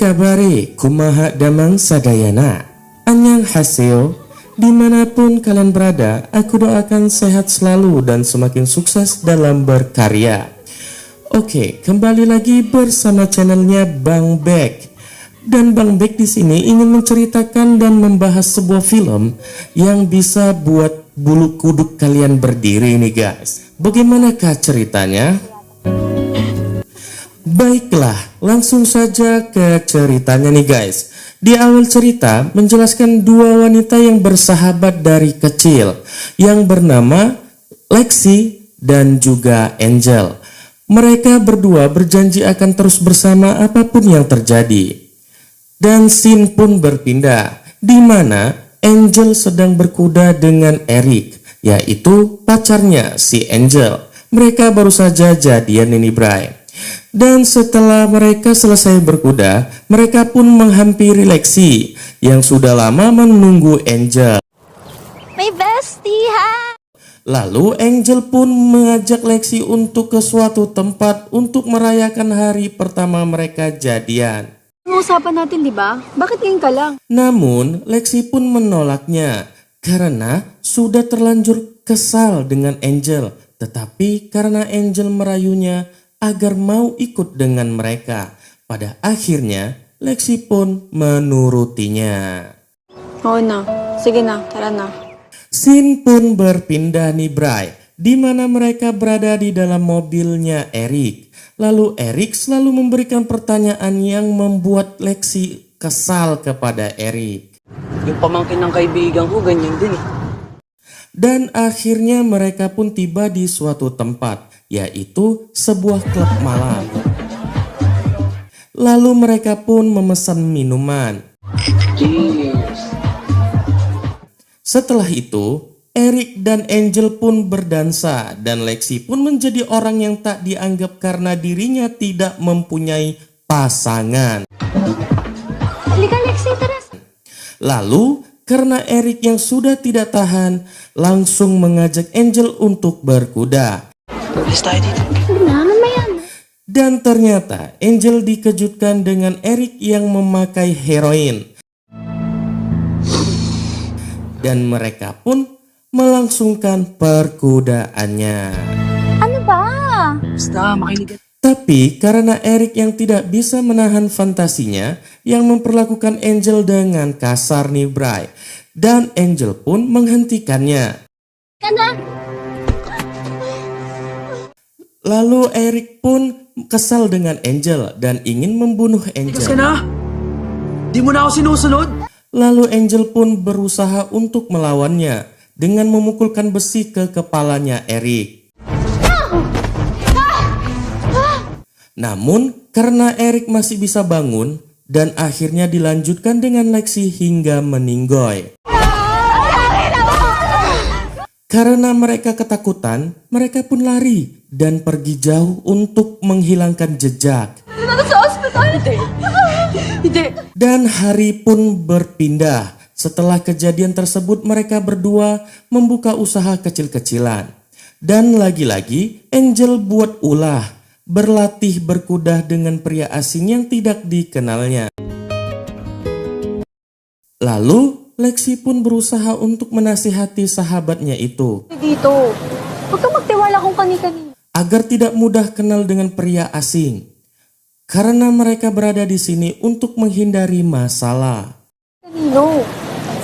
kabare? Kumaha damang sadayana? Annyeonghaseyo. Dimanapun kalian berada, aku doakan sehat selalu dan semakin sukses dalam berkarya. Oke, kembali lagi bersama channelnya Bang Bek. Dan Bang Bek di sini ingin menceritakan dan membahas sebuah film yang bisa buat bulu kuduk kalian berdiri nih guys. Bagaimanakah ceritanya? Baiklah, langsung saja ke ceritanya nih guys. Di awal cerita menjelaskan dua wanita yang bersahabat dari kecil yang bernama Lexi dan juga Angel. Mereka berdua berjanji akan terus bersama apapun yang terjadi. Dan scene pun berpindah di mana Angel sedang berkuda dengan Eric, yaitu pacarnya si Angel. Mereka baru saja jadian ini Bray. Dan setelah mereka selesai berkuda, mereka pun menghampiri Lexi yang sudah lama menunggu Angel. My bestie, hi! Lalu Angel pun mengajak Lexi untuk ke suatu tempat untuk merayakan hari pertama mereka jadian. Usapan natin, di ba? Bakit ngayon ka lang? Namun Lexi pun menolaknya karena sudah terlanjur kesal dengan Angel. Tetapi karena Angel merayunya agar mau ikut dengan mereka, pada akhirnya Lexi pun menurutinya. Oo na. Sige na, tara na. Scene pun berpindah nih Bray, di mana mereka berada di dalam mobilnya Eric. Lalu Eric selalu memberikan pertanyaan yang membuat Lexi kesal kepada Eric. Yung pamangkin ng kaibigan ko, ganyan din eh. Dan akhirnya mereka pun tiba di suatu tempat, yaitu sebuah klub malam. Lalu mereka pun memesan minuman. Cheers. Setelah itu, Eric dan Angel pun berdansa dan Lexi pun menjadi orang yang tak dianggap karena dirinya tidak mempunyai pasangan. Halika, Lexi, tara. Lalu, karena Eric yang sudah tidak tahan, langsung mengajak Angel untuk berkuda. Alis tayo dito. Na, mamaya na. Dan ternyata Angel dikejutkan dengan Eric yang memakai heroin. Dan mereka pun melangsungkan perkudaannya. Ano ba? Basta, makinig. Tapi karena Eric yang tidak bisa menahan fantasinya yang memperlakukan Angel dengan kasar nih Bray. Dan Angel pun menghentikannya. Kana? Lalu Eric pun kesal dengan Angel dan ingin membunuh Tigas Angel. ka na? Di mo na ako sinusunod? Lalu Angel pun berusaha untuk melawannya dengan memukulkan besi ke kepalanya Eric. Namun karena Eric masih bisa bangun dan akhirnya dilanjutkan dengan Lexi hingga meninggoy. Karena mereka ketakutan, mereka pun lari dan pergi jauh untuk menghilangkan jejak. Sa hospital? Hindi. Dan hari pun berpindah. Setelah kejadian tersebut mereka berdua membuka usaha kecil-kecilan. Dan lagi-lagi Angel buat ulah, berlatih berkuda dengan pria asing yang tidak dikenalnya. Lalu Lexi pun berusaha untuk menasihati sahabatnya itu Dito. Huwag kang magtiwala kung kani-kanina. agar tidak mudah kenal dengan pria asing. Karena mereka berada di sini untuk menghindari masalah. Kanino?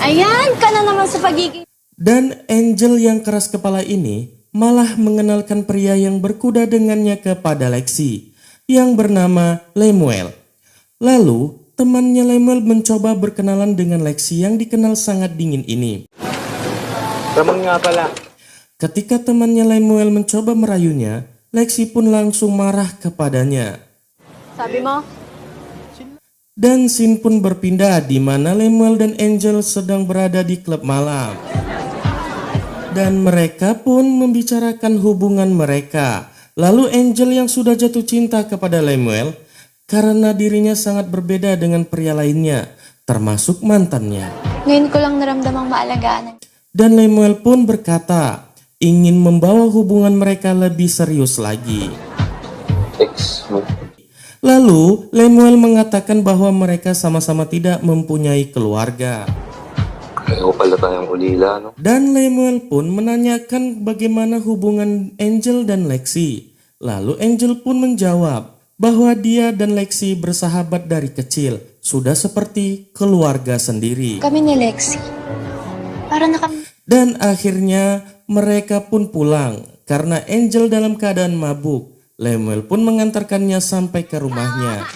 Ayan ka na naman sa pagiging... Dan Angel yang keras kepala ini malah mengenalkan pria yang berkuda dengannya kepada Lexi yang bernama Lemuel. Lalu temannya Lemuel mencoba berkenalan dengan Lexi yang dikenal sangat dingin ini. Ramon nga pala. Ketika temannya Lemuel mencoba merayunya, Lexi pun langsung marah kepadanya. Sabi mo? Dan scene pun berpindah di mana Lemuel dan Angel sedang berada di klub malam. Dan mereka pun membicarakan hubungan mereka. Lalu Angel yang sudah jatuh cinta kepada Lemuel karena dirinya sangat berbeda dengan pria lainnya, termasuk mantannya. Ngayon ko lang naramdamang maalagaan. Dan Lemuel pun berkata ingin membawa hubungan mereka lebih serius lagi. Ex mo. Lalu Lemuel mengatakan bahwa mereka sama-sama tidak mempunyai keluarga. Pareho pala tayong ulila, no? Dan Lemuel pun menanyakan bagaimana hubungan Angel dan Lexi. Lalu Angel pun menjawab bahwa dia dan Lexi bersahabat dari kecil, sudah seperti keluarga sendiri. Kami ni Lexi. Para na kami... Dan akhirnya mereka pun pulang karena Angel dalam keadaan mabuk. Lemuel pun mengantarkannya sampai ke rumahnya.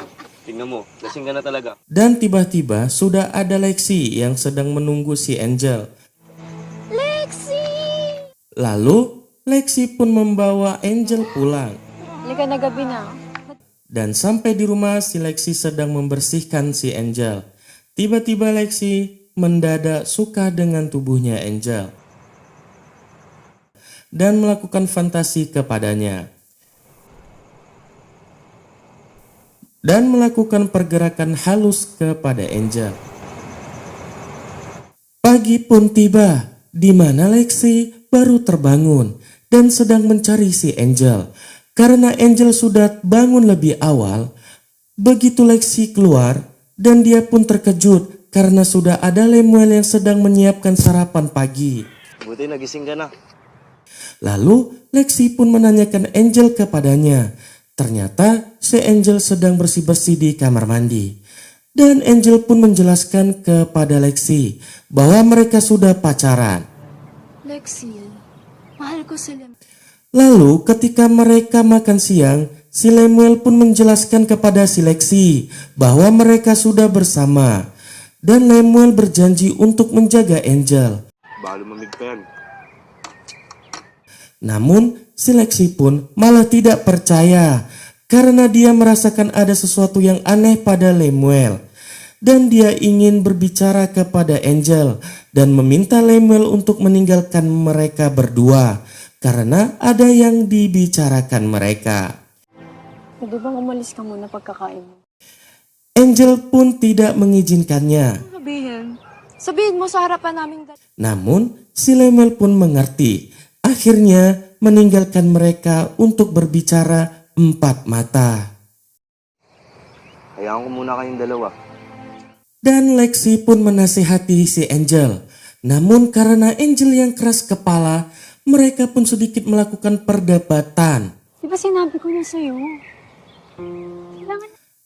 Tingnan mo, lasing ka na talaga. Dan tiba-tiba sudah ada Lexi yang sedang menunggu si Angel. Lexi! Lalu Lexi pun membawa Angel pulang. Halika na, gabi na. Dan sampai di rumah si Lexi sedang membersihkan si Angel. Tiba-tiba Lexi mendadak suka dengan tubuhnya Angel dan melakukan fantasi kepadanya dan melakukan pergerakan halus kepada Angel. Pagi pun tiba di mana Lexi baru terbangun dan sedang mencari si Angel. Karena Angel sudah bangun lebih awal, begitu Lexi keluar dan dia pun terkejut karena sudah ada Lemuel yang sedang menyiapkan sarapan pagi. Buti nagising ka na. Lalu Lexi pun menanyakan Angel kepadanya. Ternyata si Angel sedang bersih-bersih di kamar mandi. Dan Angel pun menjelaskan kepada Lexi bahwa mereka sudah pacaran. Lexi, mahal ko sila. Lalu ketika mereka makan siang, si Lemuel pun menjelaskan kepada si Lexi bahwa mereka sudah bersama. Dan Lemuel berjanji untuk menjaga Angel. Baka lumamig pa yan. Namun si Lexi pun malah tidak percaya karena dia merasakan ada sesuatu yang aneh pada Lemuel. Dan dia ingin berbicara kepada Angel dan meminta Lemuel untuk meninggalkan mereka berdua karena ada yang dibicarakan mereka. Pwede bang umalis ka muna pagkakain mo? Angel pun tidak mengizinkannya. Sabihin mo sa harapan naming Namun si Lemuel pun mengerti. Akhirnya meninggalkan mereka untuk berbicara empat mata. Hayaan ko muna kayong dalawa. Dan Lexi pun menasihati si Angel. Namun karena Angel yang keras kepala, mereka pun sedikit melakukan perdebatan. Di ba sinabi ko na sa'yo?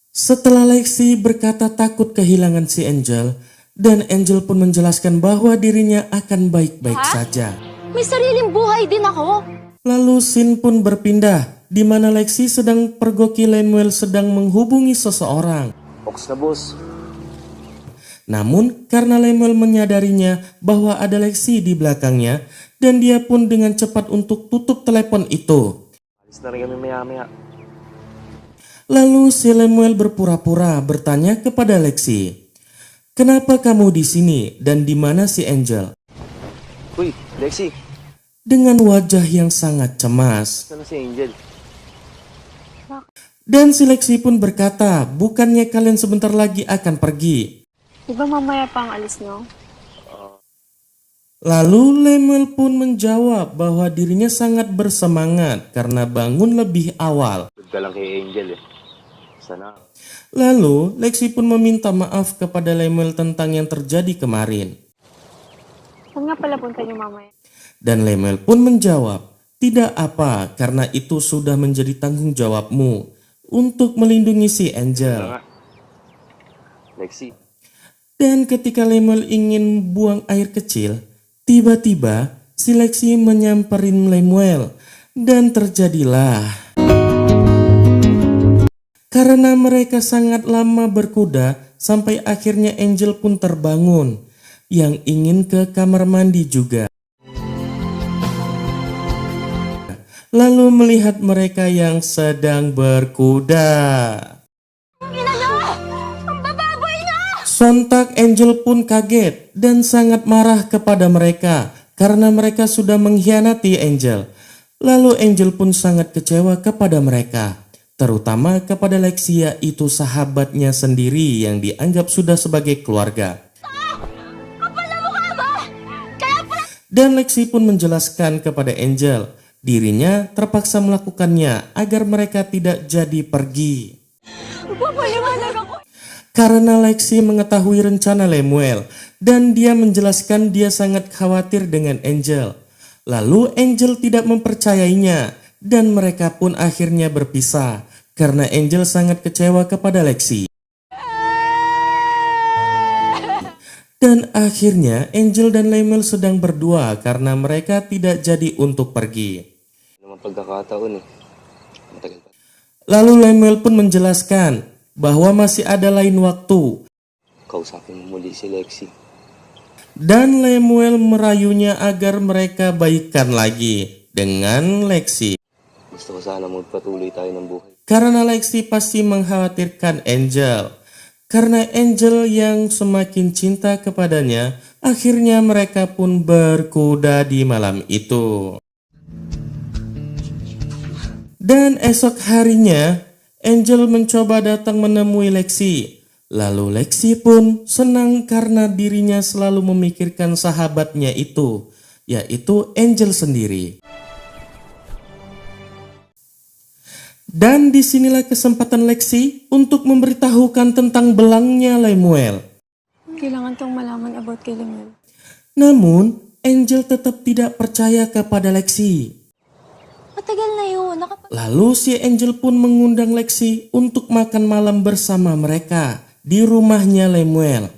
Setelah Lexi berkata takut kehilangan si Angel, dan Angel pun menjelaskan bahwa dirinya akan baik-baik saja. May sariling buhay din ako. Lalu scene pun berpindah, di mana Lexi sedang pergoki Lemuel sedang menghubungi seseorang. Ox na boss. Namun karena Lemuel menyadarinya bahwa ada Lexi di belakangnya, dan dia pun dengan cepat untuk tutup telepon itu. Alis na rin kami maya-maya. Lalu si Lemuel berpura-pura bertanya kepada Lexi, "Kenapa kamu di sini dan di mana si Angel?" Uy, Lexi. Dengan wajah yang sangat cemas. Sana si Angel. Dan si Lexi pun berkata, bukannya kalian sebentar lagi akan pergi. Di ba mamaya pa ang alis nyo? Lalu Lemuel pun menjawab bahwa dirinya sangat bersemangat karena bangun lebih awal. Good ka lang kay Angel eh. Sana. Lalu Lexi pun meminta maaf kepada Lemuel tentang yang terjadi kemarin. Saan nga pala punta nyo mamaya? Dan Lemuel pun menjawab, tidak apa karena itu sudah menjadi tanggung jawabmu untuk melindungi si Angel. Lexi. Dan ketika Lemuel ingin buang air kecil, tiba-tiba si Lexi menyamperin Lemuel dan terjadilah. Karena mereka sangat lama berkuda sampai akhirnya Angel pun terbangun yang ingin ke kamar mandi juga. Lalu melihat mereka yang sedang berkuda. Sontak Angel pun kaget dan sangat marah kepada mereka karena mereka sudah mengkhianati Angel. Lalu Angel pun sangat kecewa kepada mereka, terutama kepada Lexia, itu sahabatnya sendiri yang dianggap sudah sebagai keluarga. Dan Lexi pun menjelaskan kepada Angel, dirinya terpaksa melakukannya agar mereka tidak jadi pergi. Papaliwanag ako. Karena Lexi mengetahui rencana Lemuel dan dia menjelaskan dia sangat khawatir dengan Angel. Lalu Angel tidak mempercayainya dan mereka pun akhirnya berpisah karena Angel sangat kecewa kepada Lexi. Dan akhirnya Angel dan Lemuel sedang berdua karena mereka tidak jadi untuk pergi. Naman pagkakataon eh. Matagal pa. Lalu Lemuel pun menjelaskan bahwa masih ada lain waktu. Kausapin mo muli si Lexi. Dan Lemuel merayunya agar mereka baikan lagi dengan Lexi. Gusto ko sana magpatuloy tayo ng buhay. Karena Lexi pasti mengkhawatirkan Angel. Karena Angel yang semakin cinta kepadanya, akhirnya mereka pun berkuda di malam itu. Dan esok harinya, Angel mencoba datang menemui Lexi. Lalu Lexi pun senang karena dirinya selalu memikirkan sahabatnya itu, yaitu Angel sendiri. Dan disinilah kesempatan Lexi untuk memberitahukan tentang belangnya Lemuel. Kailangan tong malaman about kay Lemuel. Namun, Angel tetap tidak percaya kepada Lexi. Matagal na yun. Lalu si Angel pun mengundang Lexi untuk makan malam bersama mereka di rumahnya Lemuel.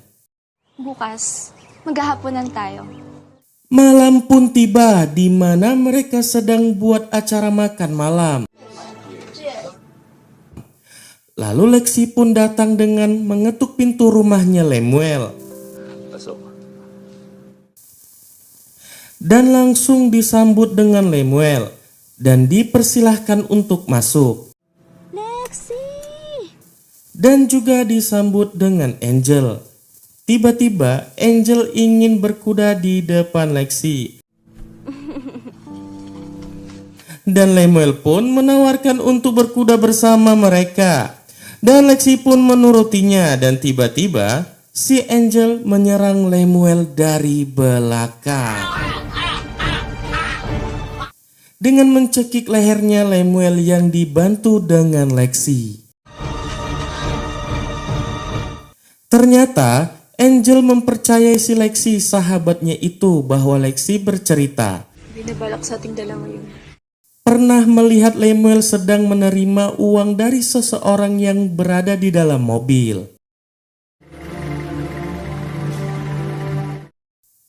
Bukas, maghahaponan tayo. Malam pun tiba di mana mereka sedang buat acara makan malam. Lalu Lexi pun datang dengan mengetuk pintu rumahnya Lemuel. Pasok. Dan langsung disambut dengan Lemuel dan dipersilahkan untuk masuk. Lexi! Dan juga disambut dengan Angel. Tiba-tiba Angel ingin berkuda di depan Lexi. Dan Lemuel pun menawarkan untuk berkuda bersama mereka. Dan Lexi pun menurutinya dan tiba-tiba si Angel menyerang Lemuel dari belakang. Dengan mencekik lehernya Lemuel yang dibantu dengan Lexi. Ternyata Angel mempercayai si Lexi sahabatnya itu bahwa Lexi bercerita. Binabalak sa ating dalawa yun. Pernah melihat Lemuel sedang menerima uang dari seseorang yang berada di dalam mobil.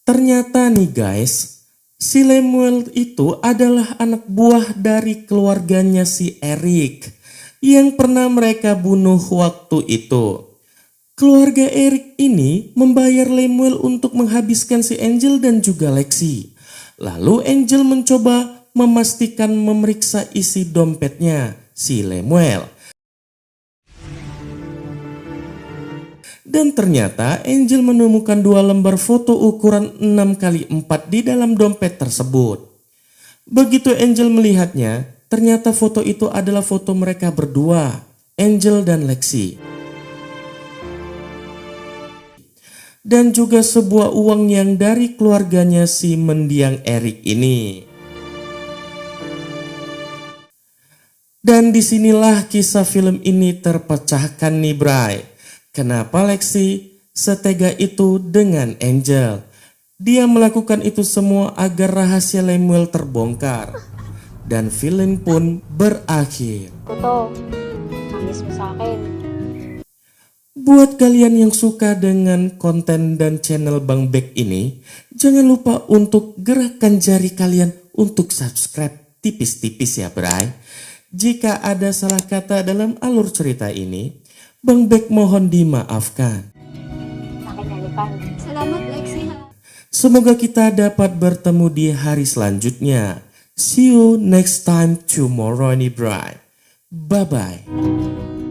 Ternyata nih guys, si Lemuel itu adalah anak buah dari keluarganya si Eric yang pernah mereka bunuh waktu itu. Keluarga Eric ini membayar Lemuel untuk menghabiskan si Angel dan juga Lexi. Lalu Angel mencoba memastikan memeriksa isi dompetnya si Lemuel. Dan ternyata Angel menemukan 2 lembar foto ukuran 6x4 di dalam dompet tersebut. Begitu Angel melihatnya, ternyata foto itu adalah foto mereka berdua, Angel dan Lexi. Dan juga sebuah uang yang dari keluarganya si mendiang Eric ini. Dan disinilah kisah film ini terpecahkan nih Bray. Kenapa Lexi setega itu dengan Angel? Dia melakukan itu semua agar rahasia Lemuel terbongkar. Dan film pun berakhir. Toto, nangis mo sa akin. Buat kalian yang suka dengan konten dan channel Bang Bek ini, jangan lupa untuk gerakkan jari kalian untuk subscribe tipis-tipis ya Bray. Jika ada salah kata dalam alur cerita ini, Bang Bek mohon dimaafkan. Salamat, Lexi. Semoga kita dapat bertemu di hari selanjutnya. See you next time tomorrow nih Bray. Bye-bye.